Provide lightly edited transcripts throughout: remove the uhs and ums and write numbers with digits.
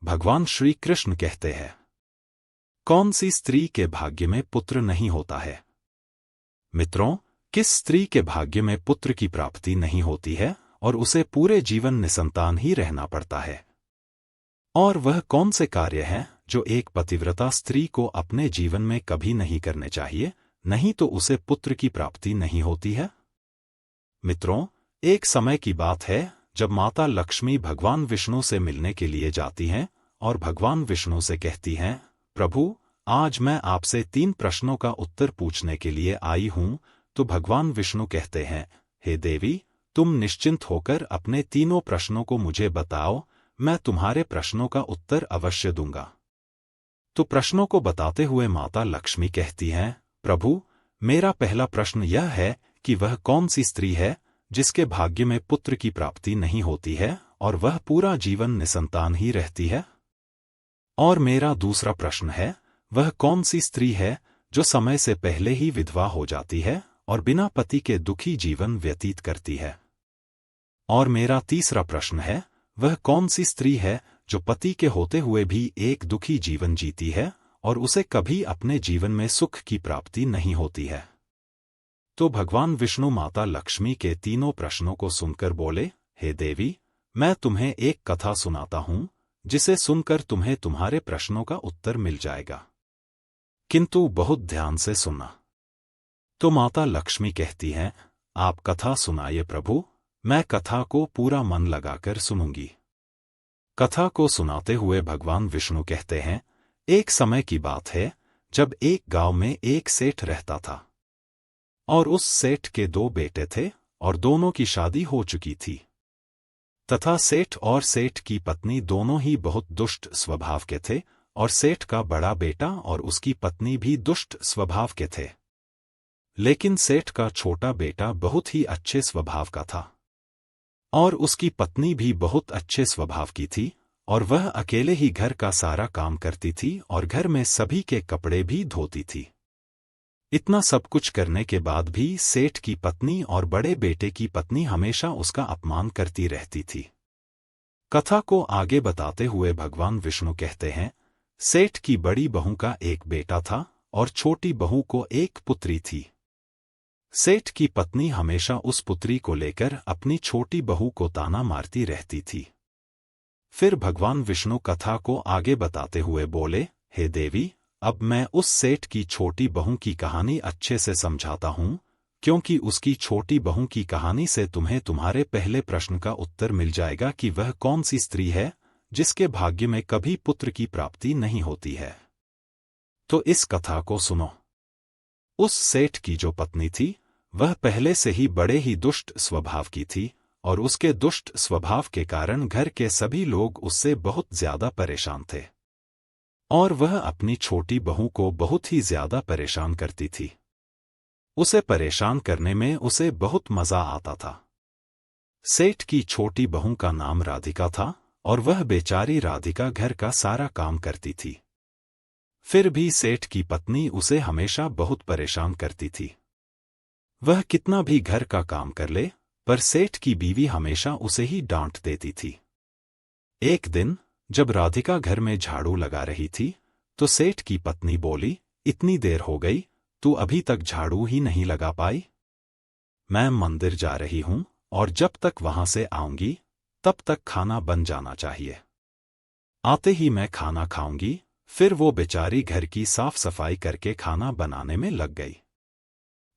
भगवान श्री कृष्ण कहते हैं, कौन सी स्त्री के भाग्य में पुत्र नहीं होता है? मित्रों, किस स्त्री के भाग्य में पुत्र की प्राप्ति नहीं होती है और उसे पूरे जीवन निसंतान ही रहना पड़ता है? और वह कौन से कार्य हैं जो एक पतिव्रता स्त्री को अपने जीवन में कभी नहीं करने चाहिए, नहीं तो उसे पुत्र की प्राप्ति नहीं होती है? मित्रों, एक समय की बात है जब माता लक्ष्मी भगवान विष्णु से मिलने के लिए जाती हैं और भगवान विष्णु से कहती हैं, प्रभु, आज मैं आपसे 3 प्रश्नों का उत्तर पूछने के लिए आई हूं। तो भगवान विष्णु कहते हैं, हे देवी, तुम निश्चिंत होकर अपने तीनों प्रश्नों को मुझे बताओ, मैं तुम्हारे प्रश्नों का उत्तर अवश्य दूंगा। तो प्रश्नों को बताते हुए माता लक्ष्मी कहती हैं, प्रभु, मेरा पहला प्रश्न यह है कि वह कौन सी स्त्री है जिसके भाग्य में पुत्र की प्राप्ति नहीं होती है और वह पूरा जीवन निसंतान ही रहती है? और मेरा दूसरा प्रश्न है, वह कौन सी स्त्री है जो समय से पहले ही विधवा हो जाती है और बिना पति के दुखी जीवन व्यतीत करती है? और मेरा तीसरा प्रश्न है, वह कौन सी स्त्री है जो पति के होते हुए भी एक दुखी जीवन जीती है और उसे कभी अपने जीवन में सुख की प्राप्ति नहीं होती है? तो भगवान विष्णु माता लक्ष्मी के तीनों प्रश्नों को सुनकर बोले, हे देवी, मैं तुम्हें एक कथा सुनाता हूं, जिसे सुनकर तुम्हें तुम्हारे प्रश्नों का उत्तर मिल जाएगा, किंतु बहुत ध्यान से सुनना। तो माता लक्ष्मी कहती हैं, आप कथा सुनाइए प्रभु, मैं कथा को पूरा मन लगाकर सुनूंगी। कथा को सुनाते हुए भगवान विष्णु कहते हैं, एक समय की बात है जब एक गांव में एक सेठ रहता था और उस सेठ के 2 बेटे थे और दोनों की शादी हो चुकी थी तथा सेठ और सेठ की पत्नी दोनों ही बहुत दुष्ट स्वभाव के थे और सेठ का बड़ा बेटा और उसकी पत्नी भी दुष्ट स्वभाव के थे। लेकिन सेठ का छोटा बेटा बहुत ही अच्छे स्वभाव का था और उसकी पत्नी भी बहुत अच्छे स्वभाव की थी और वह अकेले ही घर का सारा काम करती थी और घर में सभी के कपड़े भी धोती थी। इतना सब कुछ करने के बाद भी सेठ की पत्नी और बड़े बेटे की पत्नी हमेशा उसका अपमान करती रहती थी। कथा को आगे बताते हुए भगवान विष्णु कहते हैं, सेठ की बड़ी बहू का एक बेटा था और छोटी बहू को एक पुत्री थी। सेठ की पत्नी हमेशा उस पुत्री को लेकर अपनी छोटी बहू को ताना मारती रहती थी। फिर भगवान विष्णु कथा को आगे बताते हुए बोले, हे देवी, अब मैं उस सेठ की छोटी बहू की कहानी अच्छे से समझाता हूं, क्योंकि उसकी छोटी बहू की कहानी से तुम्हें तुम्हारे पहले प्रश्न का उत्तर मिल जाएगा कि वह कौन सी स्त्री है जिसके भाग्य में कभी पुत्र की प्राप्ति नहीं होती है। तो इस कथा को सुनो। उस सेठ की जो पत्नी थी, वह पहले से ही बड़े ही दुष्ट स्वभाव की थी और उसके दुष्ट स्वभाव के कारण घर के सभी लोग उससे बहुत ज्यादा परेशान थे और वह अपनी छोटी बहू को बहुत ही ज्यादा परेशान करती थी। उसे परेशान करने में उसे बहुत मजा आता था। सेठ की छोटी बहू का नाम राधिका था और वह बेचारी राधिका घर का सारा काम करती थी। फिर भी सेठ की पत्नी उसे हमेशा बहुत परेशान करती थी। वह कितना भी घर का काम कर ले, पर सेठ की बीवी हमेशा उसे ही डांट देती थी। एक दिन जब राधिका घर में झाड़ू लगा रही थी, तो सेठ की पत्नी बोली, इतनी देर हो गई, तू अभी तक झाड़ू ही नहीं लगा पाई? मैं मंदिर जा रही हूं और जब तक वहां से आऊंगी, तब तक खाना बन जाना चाहिए। आते ही मैं खाना खाऊंगी। फिर वो बेचारी घर की साफ सफाई करके खाना बनाने में लग गई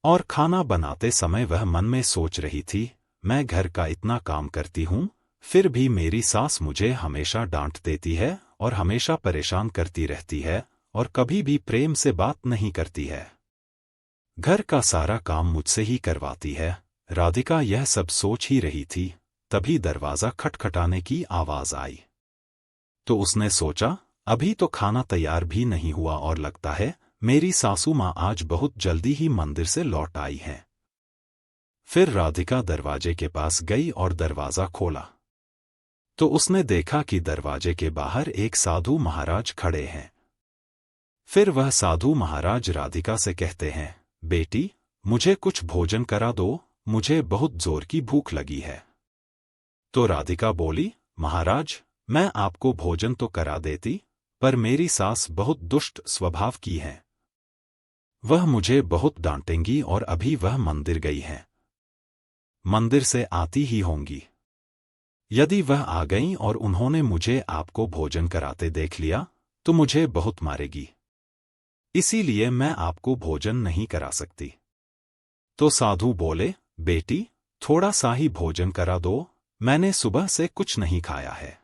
और खाना बनाते समय वह मन में सोच रही थी, मैं घर का इतना काम करती हूं, फिर भी मेरी सास मुझे हमेशा डांट देती है और हमेशा परेशान करती रहती है और कभी भी प्रेम से बात नहीं करती है। घर का सारा काम मुझसे ही करवाती है। राधिका यह सब सोच ही रही थी, तभी दरवाजा खटखटाने की आवाज आई। तो उसने सोचा, अभी तो खाना तैयार भी नहीं हुआ और लगता है मेरी सासू माँ आज बहुत जल्दी ही मंदिर से लौट आई हैं। फिर राधिका दरवाजे के पास गई और दरवाजा खोला तो उसने देखा कि दरवाजे के बाहर एक साधु महाराज खड़े हैं। फिर वह साधु महाराज राधिका से कहते हैं, बेटी, मुझे कुछ भोजन करा दो, मुझे बहुत जोर की भूख लगी है। तो राधिका बोली, महाराज, मैं आपको भोजन तो करा देती, पर मेरी सास बहुत दुष्ट स्वभाव की है। वह मुझे बहुत डांटेंगी और अभी वह मंदिर गई हैं। मंदिर से आती ही होंगी। यदि वह आ गईं और उन्होंने मुझे आपको भोजन कराते देख लिया, तो मुझे बहुत मारेगी। इसीलिए मैं आपको भोजन नहीं करा सकती। तो साधु बोले, बेटी, थोड़ा सा ही भोजन करा दो, मैंने सुबह से कुछ नहीं खाया है।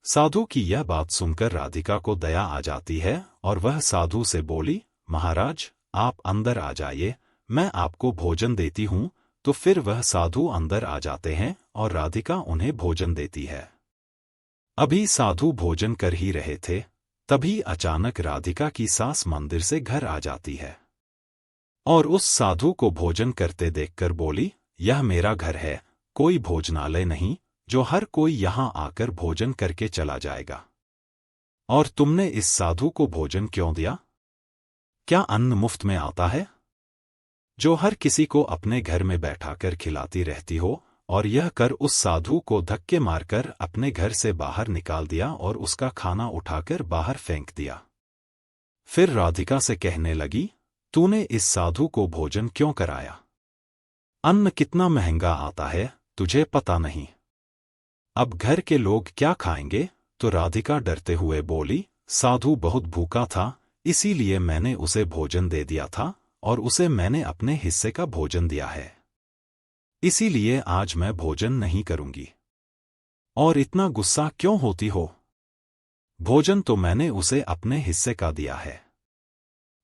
साधु की यह बात सुनकर राधिका को दया आ जाती है और वह साधु से बोली, महाराज, आप अंदर आ जाइए, मैं आपको भोजन देती हूँ। तो फिर वह साधु अंदर आ जाते हैं और राधिका उन्हें भोजन देती है। अभी साधु भोजन कर ही रहे थे, तभी अचानक राधिका की सास मंदिर से घर आ जाती है और उस साधु को भोजन करते देखकर बोली, यह मेरा घर है, कोई भोजनालय नहीं जो हर कोई यहां आकर भोजन करके चला जाएगा। और तुमने इस साधु को भोजन क्यों दिया? क्या अन्न मुफ्त में आता है, जो हर किसी को अपने घर में बैठाकर खिलाती रहती हो? और यह कर उस साधु को धक्के मारकर अपने घर से बाहर निकाल दिया और उसका खाना उठाकर बाहर फेंक दिया। फिर राधिका से कहने लगी, तूने इस साधु को भोजन क्यों कराया? अन्न कितना महंगा आता है, तुझे पता नहीं। अब घर के लोग क्या खाएंगे? तो राधिका डरते हुए बोली, साधु बहुत भूखा था, इसीलिए मैंने उसे भोजन दे दिया था और उसे मैंने अपने हिस्से का भोजन दिया है। इसीलिए आज मैं भोजन नहीं करूंगी। और इतना गुस्सा क्यों होती हो? भोजन तो मैंने उसे अपने हिस्से का दिया है।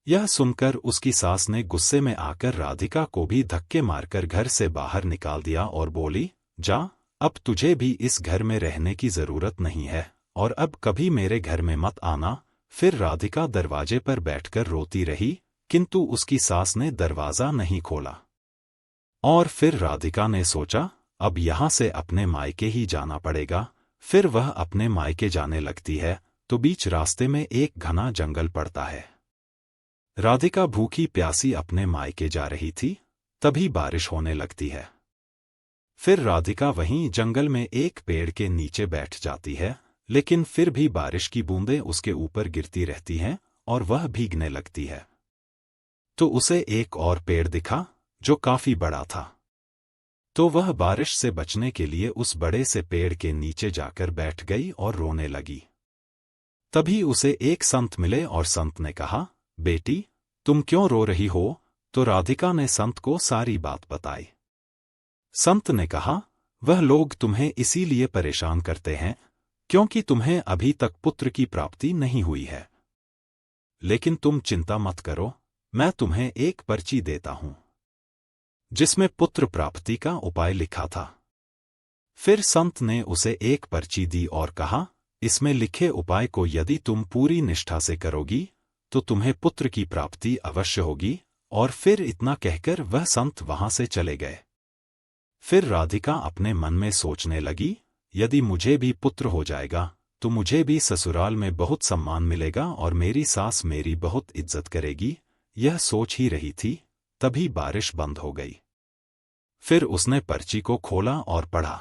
यह सुनकर उसकी सास ने गुस्से में आकर राधिका को भी धक्के मारकर घर से बाहर निकाल दिया और बोली, जा, अब तुझे भी इस घर में रहने की जरूरत नहीं है और अब कभी मेरे घर में मत आना। फिर राधिका दरवाजे पर बैठकर रोती रही, किंतु उसकी सास ने दरवाजा नहीं खोला। और फिर राधिका ने सोचा, अब यहां से अपने मायके ही जाना पड़ेगा। फिर वह अपने मायके जाने लगती है, तो बीच रास्ते में एक घना जंगल पड़ता है। राधिका भूखी प्यासी अपने मायके जा रही थी, तभी बारिश होने लगती है। फिर राधिका वहीं जंगल में एक पेड़ के नीचे बैठ जाती है, लेकिन फिर भी बारिश की बूंदें उसके ऊपर गिरती रहती हैं और वह भीगने लगती है। तो उसे एक और पेड़ दिखा, जो काफी बड़ा था। तो वह बारिश से बचने के लिए उस बड़े से पेड़ के नीचे जाकर बैठ गई और रोने लगी। तभी उसे एक संत मिले और संत ने कहा, बेटी, तुम क्यों रो रही हो? तो राधिका ने संत को सारी बात बताई। संत ने कहा, वह लोग तुम्हें इसीलिए परेशान करते हैं क्योंकि तुम्हें अभी तक पुत्र की प्राप्ति नहीं हुई है। लेकिन तुम चिंता मत करो, मैं तुम्हें एक पर्ची देता हूं जिसमें पुत्र प्राप्ति का उपाय लिखा था। फिर संत ने उसे एक पर्ची दी और कहा, इसमें लिखे उपाय को यदि तुम पूरी निष्ठा से करोगी तो तुम्हें पुत्र की प्राप्ति अवश्य होगी। और फिर इतना कहकर वह संत वहां से चले गए। फिर राधिका अपने मन में सोचने लगी, यदि मुझे भी पुत्र हो जाएगा तो मुझे भी ससुराल में बहुत सम्मान मिलेगा और मेरी सास मेरी बहुत इज्जत करेगी। यह सोच ही रही थी, तभी बारिश बंद हो गई। फिर उसने पर्ची को खोला और पढ़ा।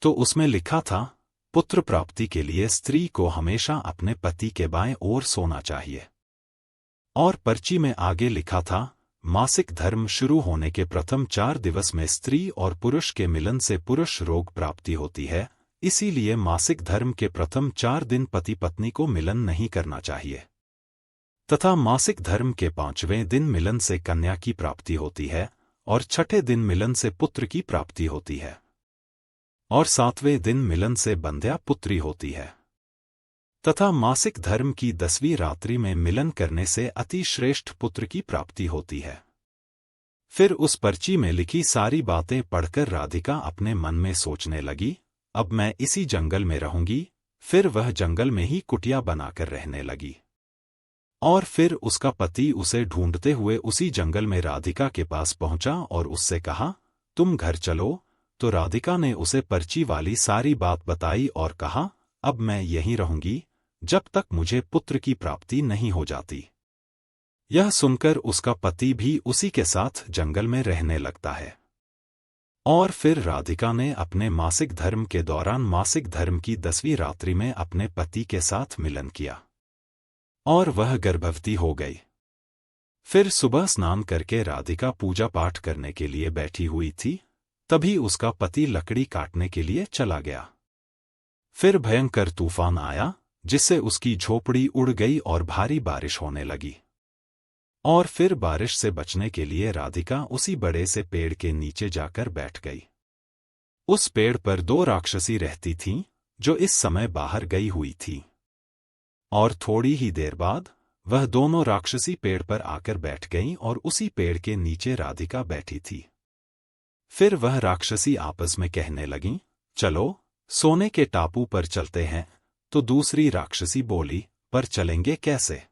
तो उसमें लिखा था, पुत्र प्राप्ति के लिए स्त्री को हमेशा अपने पति के बाएं ओर सोना चाहिए। और पर्ची में आगे लिखा था, मासिक धर्म शुरू होने के प्रथम 4 दिवस में स्त्री और पुरुष के मिलन से पुरुष रोग प्राप्ति होती है, इसीलिए मासिक धर्म के प्रथम 4 दिन पति पत्नी को मिलन नहीं करना चाहिए। तथा मासिक धर्म के 5वें दिन मिलन से कन्या की प्राप्ति होती है और 6ठे दिन मिलन से पुत्र की प्राप्ति होती है और 7वें दिन मिलन से बंध्या पुत्री होती है। तथा मासिक धर्म की 10वीं रात्रि में मिलन करने से अति श्रेष्ठ पुत्र की प्राप्ति होती है। फिर उस पर्ची में लिखी सारी बातें पढ़कर राधिका अपने मन में सोचने लगी, अब मैं इसी जंगल में रहूंगी। फिर वह जंगल में ही कुटिया बनाकर रहने लगी। और फिर उसका पति उसे ढूंढते हुए उसी जंगल में राधिका के पास पहुंचा और उससे कहा, तुम घर चलो। तो राधिका ने उसे पर्ची वाली सारी बात बताई और कहा, अब मैं यहीं रहूंगी जब तक मुझे पुत्र की प्राप्ति नहीं हो जाती। यह सुनकर उसका पति भी उसी के साथ जंगल में रहने लगता है। और फिर राधिका ने अपने मासिक धर्म के दौरान मासिक धर्म की 10वीं रात्रि में अपने पति के साथ मिलन किया और वह गर्भवती हो गई। फिर सुबह स्नान करके राधिका पूजा पाठ करने के लिए बैठी हुई थी, तभी उसका पति लकड़ी काटने के लिए चला गया। फिर भयंकर तूफान आया, जिससे उसकी झोपड़ी उड़ गई और भारी बारिश होने लगी। और फिर बारिश से बचने के लिए राधिका उसी बड़े से पेड़ के नीचे जाकर बैठ गई। उस पेड़ पर 2 राक्षसी रहती थीं, जो इस समय बाहर गई हुई थी। और थोड़ी ही देर बाद वह दोनों राक्षसी पेड़ पर आकर बैठ गईं और उसी पेड़ के नीचे राधिका बैठी थी। फिर वह राक्षसी आपस में कहने लगीं, चलो सोने के टापू पर चलते हैं। तो दूसरी राक्षसी बोली, पर चलेंगे कैसे?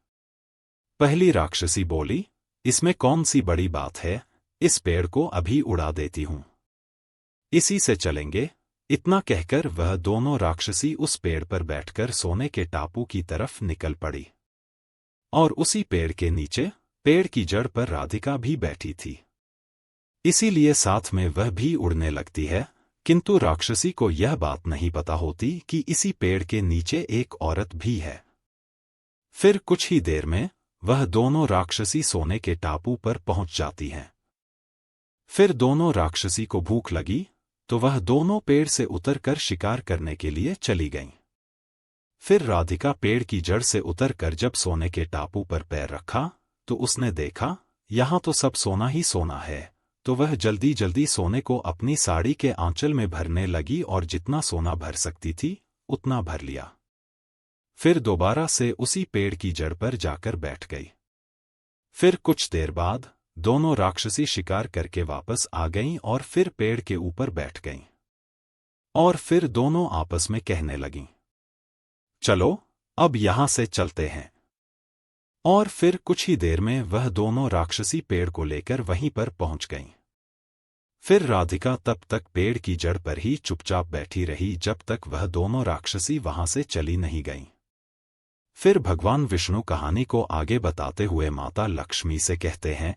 पहली राक्षसी बोली, इसमें कौन सी बड़ी बात है, इस पेड़ को अभी उड़ा देती हूं, इसी से चलेंगे। इतना कहकर वह दोनों राक्षसी उस पेड़ पर बैठकर सोने के टापू की तरफ निकल पड़ी। और उसी पेड़ के नीचे पेड़ की जड़ पर राधिका भी बैठी थी, इसीलिए साथ में वह भी उड़ने लगती है। किंतु राक्षसी को यह बात नहीं पता होती कि इसी पेड़ के नीचे एक औरत भी है। फिर कुछ ही देर में वह दोनों राक्षसी सोने के टापू पर पहुंच जाती हैं। फिर दोनों राक्षसी को भूख लगी, तो वह दोनों पेड़ से उतरकर शिकार करने के लिए चली गईं। फिर राधिका पेड़ की जड़ से उतरकर जब सोने के टापू पर पैर रखा, तो उसने देखा यहां तो सब सोना ही सोना है। तो वह जल्दी जल्दी सोने को अपनी साड़ी के आंचल में भरने लगी और जितना सोना भर सकती थी उतना भर लिया। फिर दोबारा से उसी पेड़ की जड़ पर जाकर बैठ गई। फिर कुछ देर बाद दोनों राक्षसी शिकार करके वापस आ गईं और फिर पेड़ के ऊपर बैठ गईं। और फिर दोनों आपस में कहने लगीं, चलो अब यहां से चलते हैं। और फिर कुछ ही देर में वह दोनों राक्षसी पेड़ को लेकर वहीं पर पहुंच गईं। फिर राधिका तब तक पेड़ की जड़ पर ही चुपचाप बैठी रही जब तक वह दोनों राक्षसी वहां से चली नहीं गईं। फिर भगवान विष्णु कहानी को आगे बताते हुए माता लक्ष्मी से कहते हैं,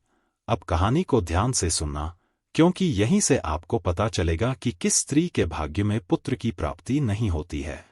अब कहानी को ध्यान से सुनना, क्योंकि यहीं से आपको पता चलेगा कि किस स्त्री के भाग्य में पुत्र की प्राप्ति नहीं होती है।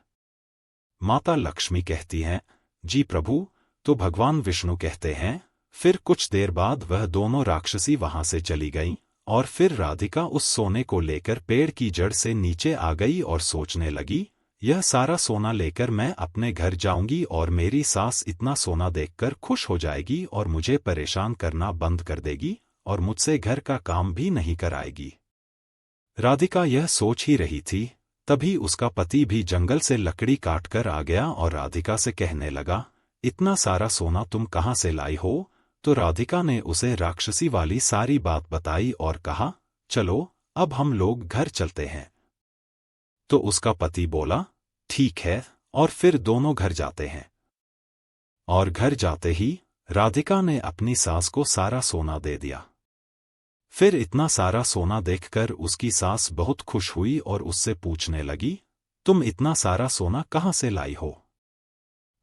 माता लक्ष्मी कहती हैं, जी प्रभु। तो भगवान विष्णु कहते हैं, फिर कुछ देर बाद वह दोनों राक्षसी वहां से चली गईं और फिर राधिका उस सोने को लेकर पेड़ की जड़ से नीचे आ गई और सोचने लगी, यह सारा सोना लेकर मैं अपने घर जाऊंगी और मेरी सास इतना सोना देखकर खुश हो जाएगी और मुझे परेशान करना बंद कर देगी और मुझसे घर का काम भी नहीं कराएगी। राधिका यह सोच ही रही थी, तभी उसका पति भी जंगल से लकड़ी काटकर आ गया और राधिका से कहने लगा, इतना सारा सोना तुम कहां से लाई हो? तो राधिका ने उसे राक्षसी वाली सारी बात बताई और कहा, चलो अब हम लोग घर चलते हैं। तो उसका पति बोला, ठीक है, और फिर दोनों घर जाते हैं। और घर जाते ही राधिका ने अपनी सास को सारा सोना दे दिया। फिर इतना सारा सोना देखकर उसकी सास बहुत खुश हुई और उससे पूछने लगी, तुम इतना सारा सोना कहां से लाई हो?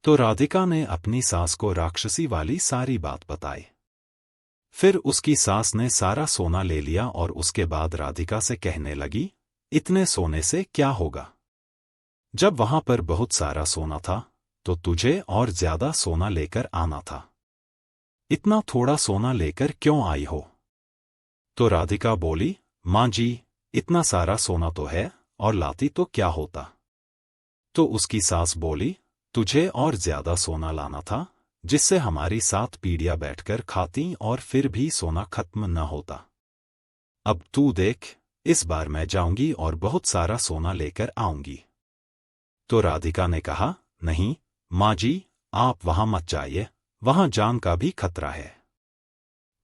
तो राधिका ने अपनी सास को राक्षसी वाली सारी बात बताई। फिर उसकी सास ने सारा सोना ले लिया और उसके बाद राधिका से कहने लगी, इतने सोने से क्या होगा? जब वहां पर बहुत सारा सोना था तो तुझे और ज्यादा सोना लेकर आना था। इतना थोड़ा सोना लेकर क्यों आई हो? तो राधिका बोली, मां जी, इतना सारा सोना तो है और लाती तो क्या होता? तो उसकी सास बोली, तुझे और ज्यादा सोना लाना था, जिससे हमारी 7 पीढ़ियां बैठकर खाती और फिर भी सोना खत्म न होता। अब तू देख, इस बार मैं जाऊंगी और बहुत सारा सोना लेकर आऊंगी। तो राधिका ने कहा, नहीं मां जी, आप वहां मत जाइए, वहां जान का भी खतरा है।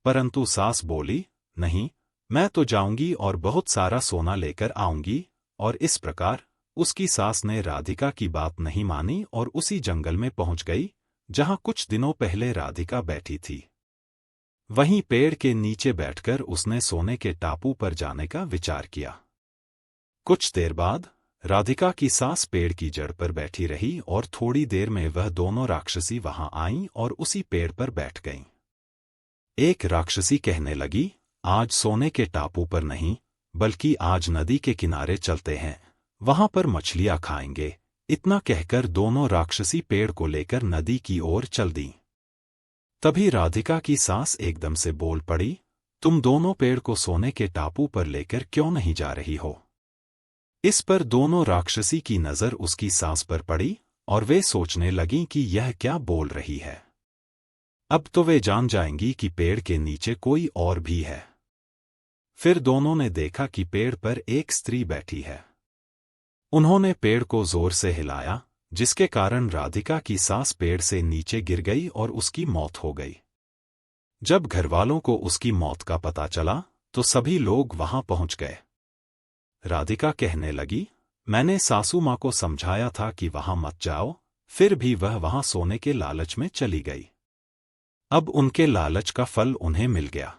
परंतु सास बोली, नहीं, मैं तो जाऊंगी और बहुत सारा सोना लेकर आऊंगी। और इस प्रकार उसकी सास ने राधिका की बात नहीं मानी और उसी जंगल में पहुंच गई जहां कुछ दिनों पहले राधिका बैठी थी। वहीं पेड़ के नीचे बैठकर उसने सोने के टापू पर जाने का विचार किया। कुछ देर बाद राधिका की सास पेड़ की जड़ पर बैठी रही और थोड़ी देर में वह दोनों राक्षसी वहां आईं और उसी पेड़ पर बैठ गईं। एक राक्षसी कहने लगी, आज सोने के टापू पर नहीं बल्कि आज नदी के किनारे चलते हैं, वहां पर मछलियां खाएंगे। इतना कहकर दोनों राक्षसी पेड़ को लेकर नदी की ओर चल दी। तभी राधिका की सास एकदम से बोल पड़ी, तुम दोनों पेड़ को सोने के टापू पर लेकर क्यों नहीं जा रही हो? इस पर दोनों राक्षसी की नजर उसकी सास पर पड़ी और वे सोचने लगीं कि यह क्या बोल रही है। अब तो वे जान जाएंगी कि पेड़ के नीचे कोई और भी है। फिर दोनों ने देखा कि पेड़ पर एक स्त्री बैठी है। उन्होंने पेड़ को जोर से हिलाया, जिसके कारण राधिका की सास पेड़ से नीचे गिर गई और उसकी मौत हो गई। जब घरवालों को उसकी मौत का पता चला तो सभी लोग वहां पहुंच गए। राधिका कहने लगी, मैंने सासू मां को समझाया था कि वहां मत जाओ, फिर भी वह वहां सोने के लालच में चली गई। अब उनके लालच का फल उन्हें मिल गया।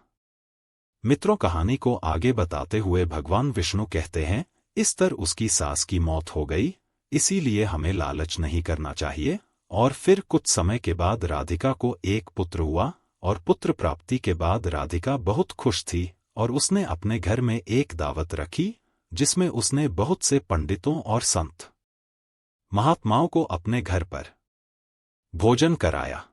मित्रों, कहानी को आगे बताते हुए भगवान विष्णु कहते हैं, इस तरह उसकी सास की मौत हो गई, इसीलिए हमें लालच नहीं करना चाहिए। और फिर कुछ समय के बाद राधिका को एक पुत्र हुआ और पुत्र प्राप्ति के बाद राधिका बहुत खुश थी और उसने अपने घर में एक दावत रखी, जिसमें उसने बहुत से पंडितों और संत महात्माओं को अपने घर पर भोजन कराया।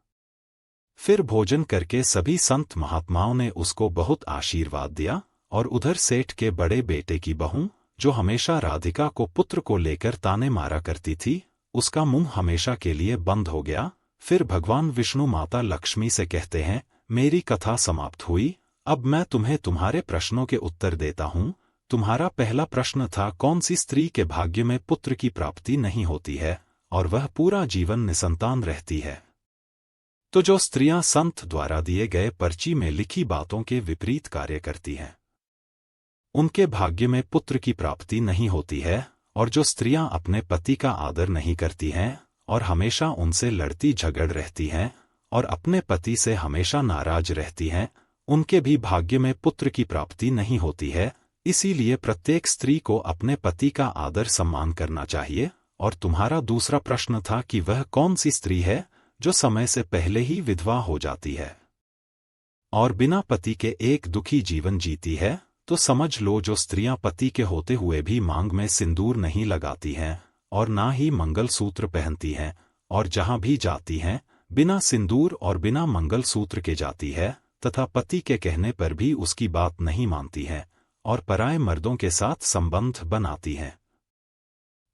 फिर भोजन करके सभी संत महात्माओं ने उसको बहुत आशीर्वाद दिया और उधर सेठ के बड़े बेटे की बहू, जो हमेशा राधिका को पुत्र को लेकर ताने मारा करती थी, उसका मुंह हमेशा के लिए बंद हो गया। फिर भगवान विष्णु माता लक्ष्मी से कहते हैं, मेरी कथा समाप्त हुई, अब मैं तुम्हें तुम्हारे प्रश्नों के उत्तर देता हूं। तुम्हारा पहला प्रश्न था, कौन सी स्त्री के भाग्य में पुत्र की प्राप्ति नहीं होती है और वह पूरा जीवन निसंतान रहती है? तो जो स्त्रियां संत द्वारा दिए गए पर्ची में लिखी बातों के विपरीत कार्य करती हैं, उनके भाग्य में पुत्र की प्राप्ति नहीं होती है। और जो स्त्रियां अपने पति का आदर नहीं करती हैं और हमेशा उनसे लड़ती झगड़ रहती हैं और अपने पति से हमेशा नाराज रहती हैं, उनके भी भाग्य में पुत्र की प्राप्ति नहीं होती है। इसीलिए प्रत्येक स्त्री को अपने पति का आदर सम्मान करना चाहिए। और तुम्हारा दूसरा प्रश्न था कि वह कौन सी स्त्री है जो समय से पहले ही विधवा हो जाती है और बिना पति के एक दुखी जीवन जीती है। तो समझ लो, जो स्त्रियां पति के होते हुए भी मांग में सिंदूर नहीं लगाती हैं और ना ही मंगलसूत्र पहनती हैं और जहां भी जाती हैं बिना सिंदूर और बिना मंगलसूत्र के जाती है तथा पति के कहने पर भी उसकी बात नहीं मानती हैं और पराये मर्दों के साथ संबंध बनाती हैं,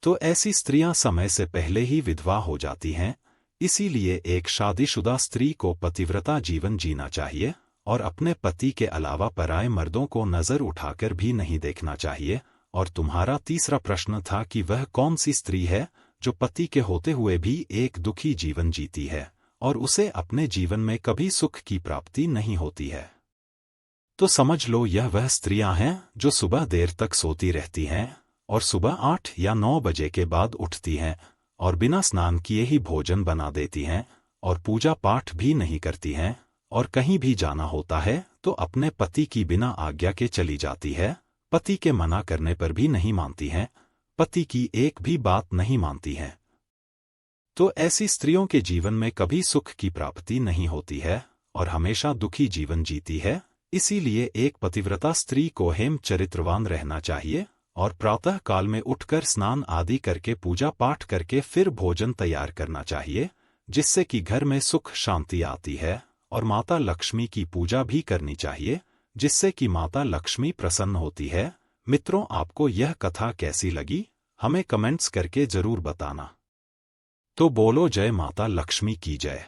तो ऐसी स्त्रियां समय से पहले ही विधवा हो जाती हैं। इसीलिए एक शादीशुदा स्त्री को पतिव्रता जीवन जीना चाहिए और अपने पति के अलावा पराये मर्दों को नजर उठाकर भी नहीं देखना चाहिए। और तुम्हारा तीसरा प्रश्न था कि वह कौन सी स्त्री है जो पति के होते हुए भी एक दुखी जीवन जीती है और उसे अपने जीवन में कभी सुख की प्राप्ति नहीं होती है। तो समझ लो, यह वह स्त्रियां हैं जो सुबह देर तक सोती रहती हैं और सुबह 8 या 9 बजे के बाद उठती हैं और बिना स्नान किए ही भोजन बना देती हैं और पूजा पाठ भी नहीं करती हैं और कहीं भी जाना होता है तो अपने पति की बिना आज्ञा के चली जाती है, पति के मना करने पर भी नहीं मानती हैं, पति की एक भी बात नहीं मानती हैं। तो ऐसी स्त्रियों के जीवन में कभी सुख की प्राप्ति नहीं होती है और हमेशा दुखी जीवन जीती है। इसीलिए एक पतिव्रता स्त्री को हेम चरित्रवान रहना चाहिए और प्रातः काल में उठकर स्नान आदि करके पूजा पाठ करके फिर भोजन तैयार करना चाहिए, जिससे कि घर में सुख शांति आती है। और माता लक्ष्मी की पूजा भी करनी चाहिए, जिससे कि माता लक्ष्मी प्रसन्न होती है। मित्रों, आपको यह कथा कैसी लगी हमें कमेंट्स करके जरूर बताना। तो बोलो, जय माता लक्ष्मी की जय।